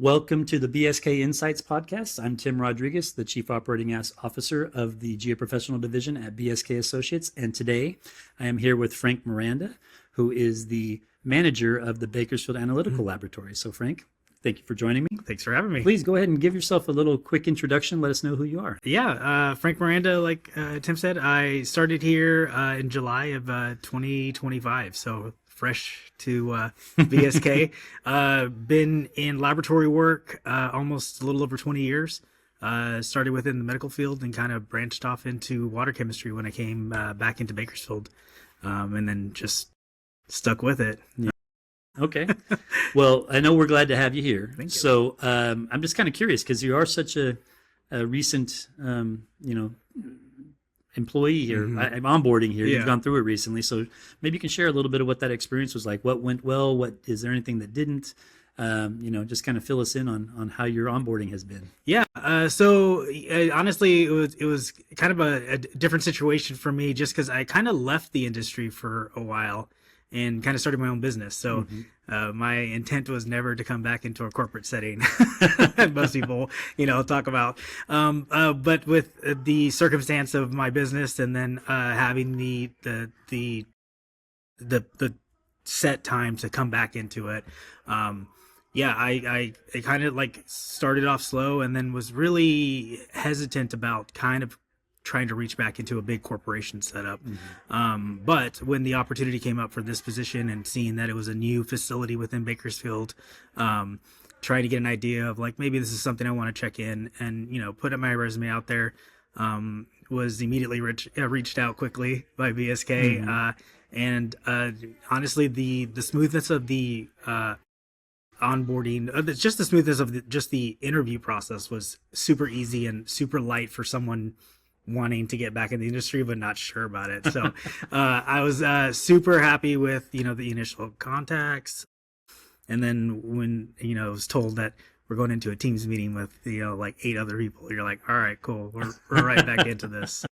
Welcome to the BSK Insights podcast. I'm Tim Rodriguez, the Chief Operating Officer of the Geoprofessional Division at BSK Associates. And today I am here with Frank Miranda, who is the manager of the Bakersfield Analytical Laboratory. So Frank, thank you for joining me. Thanks for having me. Please go ahead and give yourself a little quick introduction. Let us know who you are. Yeah, Frank Miranda, like Tim said, I started here in July of 2025, so fresh to BSK. Been in laboratory work almost a little over 20 years. Started within the medical field and kind of branched off into water chemistry when I came back into Bakersfield, and then just stuck with it. Yeah. Okay. Well, I know we're glad to have you here. Thank you. So I'm just kind of curious because you are such a recent, employee here. I'm onboarding here. Yeah. You've gone through it recently. So maybe you can share a little bit of what that experience was like. What went well? What is there anything that didn't? Just kind of fill us in on how your onboarding has been. Yeah. Honestly, it was kind of a different situation for me just because I kind of left the industry for a while and kind of started my own business. So my intent was never to come back into a corporate setting. Most people, talk about. But with the circumstance of my business and then having the set time to come back into it, I kind of like started off slow and then was really hesitant about kind of trying to reach back into a big corporation setup. But when the opportunity came up for this position and seeing that it was a new facility within Bakersfield, trying to get an idea of like, maybe this is something I want to check in and, put my resume out there, was immediately reached out quickly by BSK. And honestly, the smoothness of the onboarding, just the smoothness of just the interview process was super easy and super light for someone wanting to get back in the industry but not sure about it. So I was super happy with the initial contacts, and then when I was told that we're going into a Teams meeting with like 8 other people, you're like, all right, cool, we're right back into this.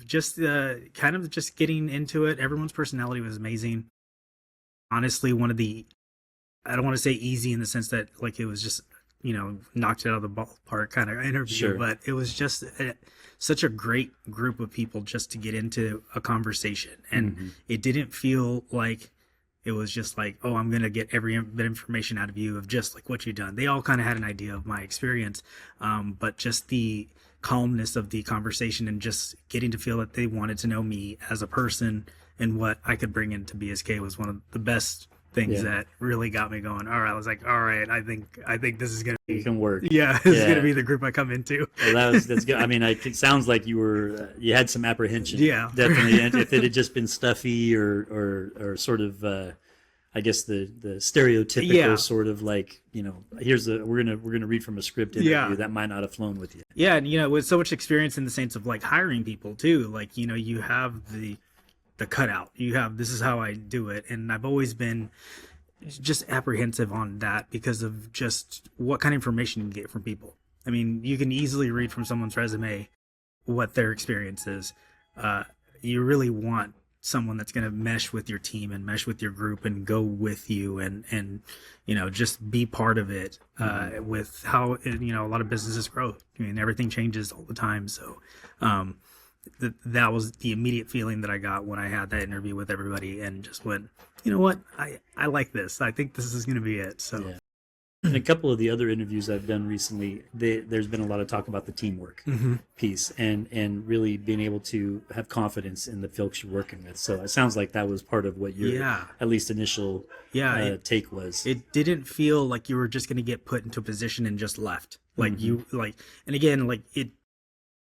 Just kind of just getting into it. Everyone's personality was amazing. Honestly, I don't want to say easy in the sense that like it was just knocked it out of the ballpark kind of interview. Sure. But it was just such a great group of people just to get into a conversation. And it didn't feel like it was just like, oh, I'm going to get every bit of information out of you of just like what you've done. They all kind of had an idea of my experience. But just the calmness of the conversation and just getting to feel that they wanted to know me as a person and what I could bring into BSK was one of the best things that really got me going. All right, I was like, all right, I think this is gonna be, it can work. Yeah, this is gonna be the group I come into. Well, that's good. I mean, it sounds like you had some apprehension. Yeah, definitely. And if it had just been stuffy or sort of, I guess the stereotypical sort of like, we're gonna read from a script interview, that might not have flown with you. Yeah, and with so much experience in the sense of like hiring people too, like you have the cutout. This is how I do it, and I've always been just apprehensive on that because of just what kind of information you can get from people. I mean, you can easily read from someone's resume what their experience is. You really want someone that's going to mesh with your team and mesh with your group and go with you and just be part of it, with how a lot of businesses grow. I mean, everything changes all the time, so that was the immediate feeling that I got when I had that interview with everybody and just went, you know what, I like this. I think this is going to be it. So In a couple of the other interviews I've done recently, there's been a lot of talk about the teamwork piece and really being able to have confidence in the folks you're working with. So it sounds like that was part of what your at least initial take was. It didn't feel like you were just going to get put into a position and just left. Like and again, like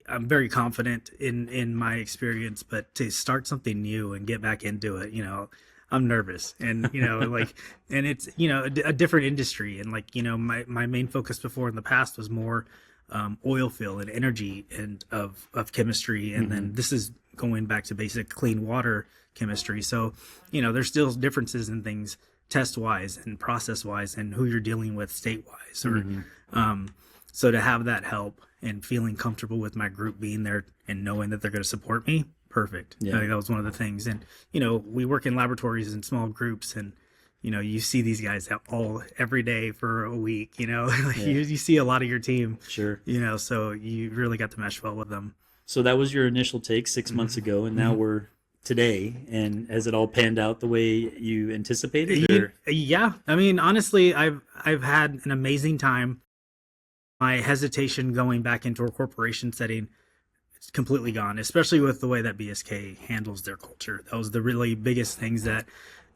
I'm very confident in my experience, but to start something new and get back into it, I'm nervous and, and it's, a different industry. And like, my main focus before in the past was more oil field and energy and of chemistry. And then this is going back to basic clean water chemistry. So, there's still differences in things test wise and process wise and who you're dealing with state wise so to have that help and feeling comfortable with my group being there and knowing that they're going to support me, perfect. I think that was one of the things. And, we work in laboratories in small groups and, you see these guys every day for a week, like Yeah. you see a lot of your team, Sure. so you really got to mesh well with them. So that was your initial take 6 months ago, and now we're today. And has it all panned out the way you anticipated? Or Yeah, I mean, honestly, I've had an amazing time. My hesitation going back into a corporation setting is completely gone, especially with the way that BSK handles their culture. That was the really biggest things that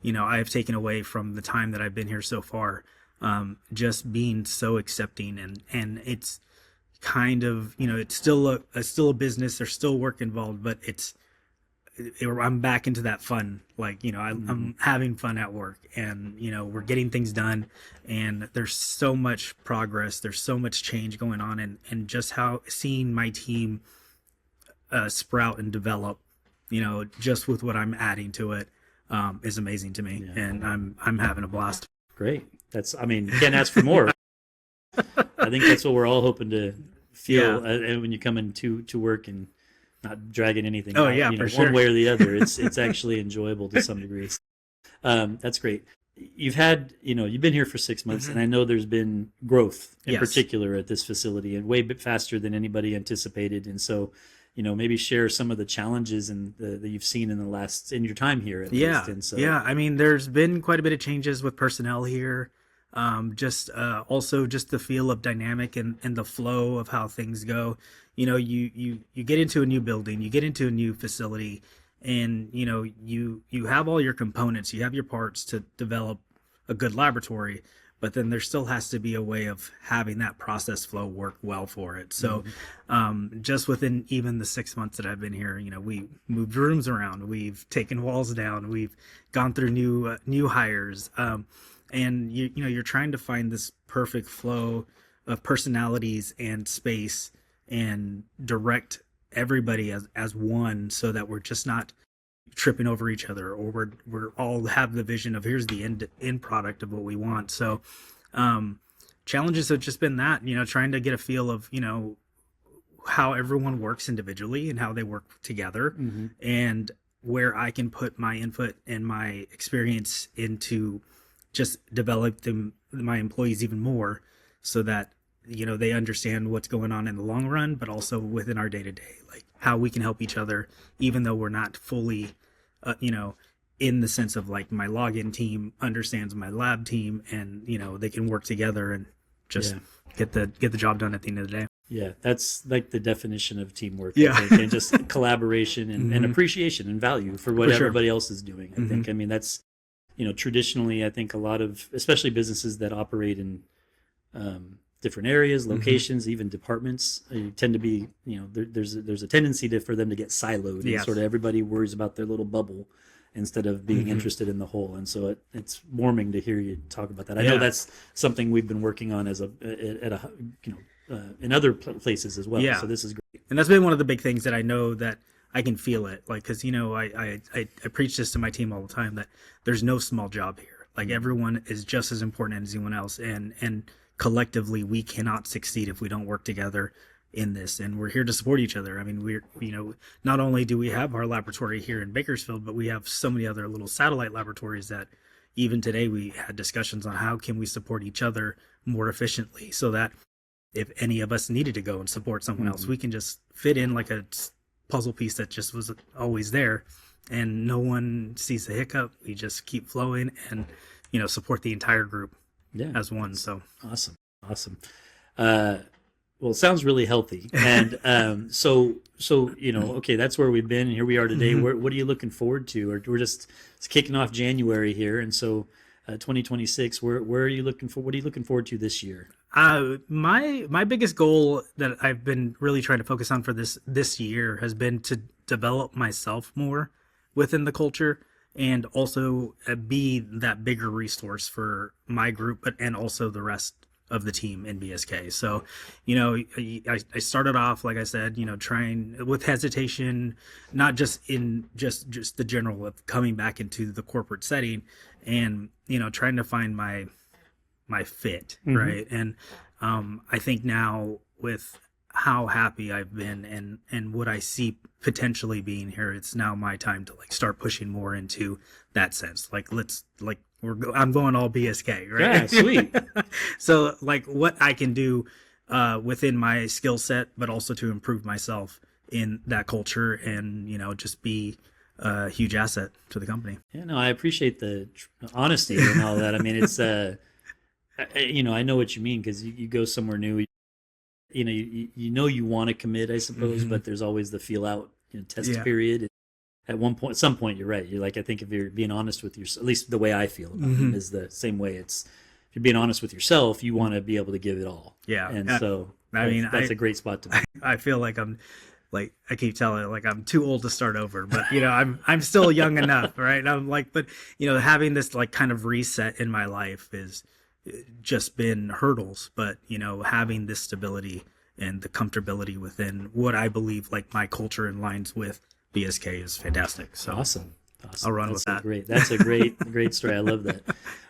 I have taken away from the time that I've been here so far. Just being so accepting, and it's kind of it's still a business. There's still work involved, but I'm back into that fun. Like, I'm having fun at work, and, we're getting things done, and there's so much progress. There's so much change going on, and just how seeing my team sprout and develop, just with what I'm adding to it, is amazing to me. Yeah. And I'm having a blast. great. I mean, you can't ask for more. I think that's what we're all hoping to feel when you come into to work and not dragging anything Oh, out, yeah, for sure. one way or the other. It's actually enjoyable to some degree. That's great. You've been here for 6 months, and I know there's been growth in Yes. particular at this facility, and way bit faster than anybody anticipated. And so, maybe share some of the challenges that you've seen in your time here at least. And so, I mean, there's been quite a bit of changes with personnel here. Also just the feel of dynamic and the flow of how things go. You get into a new building, you get into a new facility, and you have all your components, you have your parts to develop a good laboratory, but then there still has to be a way of having that process flow work well for it. So just within even the 6 months that I've been here, we moved rooms around, we've taken walls down, we've gone through new hires, and you're trying to find this perfect flow of personalities and space and direct everybody as one, so that we're just not tripping over each other, or we're all have the vision of here's the end product of what we want. So challenges have just been that, trying to get a feel of how everyone works individually and how they work together, and where I can put my input and my experience into just develop my employees even more, so that they understand what's going on in the long run, but also within our day-to-day, like how we can help each other, even though we're not fully in the sense of like my login team understands my lab team, and they can work together and just get the job done at the end of the day. Yeah, that's like the definition of teamwork. Yeah. I think, and just collaboration and appreciation and value for what For sure. everybody else is doing. I think, I mean, that's, traditionally, I think a lot of, especially businesses that operate in different areas, locations, even departments, tend to be, there's a tendency for them to get siloed, and Yes. sort of everybody worries about their little bubble instead of being interested in the whole. And so it's warming to hear you talk about that. I know Yeah. that's something we've been working on in other places as well. Yeah. So this is great. And that's been one of the big things that I know that I can feel it, like, because I preach this to my team all the time, that there's no small job here. Like, everyone is just as important as anyone else, and collectively we cannot succeed if we don't work together in this, and we're here to support each other. I mean, we're not only do we have our laboratory here in Bakersfield, but we have so many other little satellite laboratories that even today we had discussions on how can we support each other more efficiently, so that if any of us needed to go and support someone else, we can just fit in like a puzzle piece that just was always there, and no one sees the hiccup. We just keep flowing and support the entire group as one. So awesome. Well, it sounds really healthy. And so okay, that's where we've been, and here we are today. What are you looking forward to? Or we're just kicking off January here, and so 2026. Where are you looking for? What are you looking forward to this year? My biggest goal that I've been really trying to focus on for this year has been to develop myself more within the culture, and also be that bigger resource for my group, and also the rest of the team in BSK. So, I started off, like I said, trying with hesitation, not just in just the general of coming back into the corporate setting, and trying to find my fit, right? And I think now, with how happy I've been and what I see potentially being here, it's now my time to start pushing more into that sense. Like, let's I'm going all BSK, right? Yeah, sweet. So like what I can do within my skill set, but also to improve myself in that culture and, just be a huge asset to the company. Yeah, no, I appreciate the honesty and all that. I mean, it's, I know what you mean, because you go somewhere new, you want to commit, I suppose, but there's always the feel out test period. At some point, you're right. You're like, I think if you're being honest with yourself, at least the way I feel about them is the same way. It's, if you're being honest with yourself, you want to be able to give it all. Yeah. And so that's a great spot to be. I feel like I keep telling it, like I'm too old to start over, but I'm still young enough, right? And I'm like, but having this like kind of reset in my life is just been hurdles, but having this stability and the comfortability within what I believe like my culture aligns with BSK is fantastic. So Awesome. I'll run with that. That's a great story. I love that.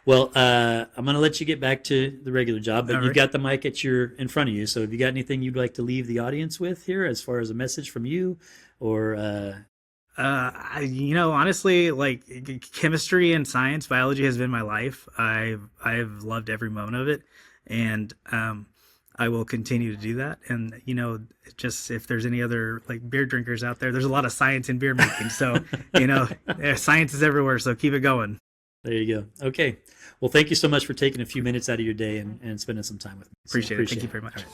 Well, I'm going to let you get back to the regular job, but you've got the mic in front of you. So have you got anything you'd like to leave the audience with here as far as a message from you or, honestly, like chemistry and science, biology has been my life. I've loved every moment of it. And, I will continue to do that. And, just if there's any other like beer drinkers out there, there's a lot of science in beer making. So, science is everywhere. So keep it going. There you go. Okay. Well, thank you so much for taking a few minutes out of your day and spending some time with me. Appreciate it. Thank you very much.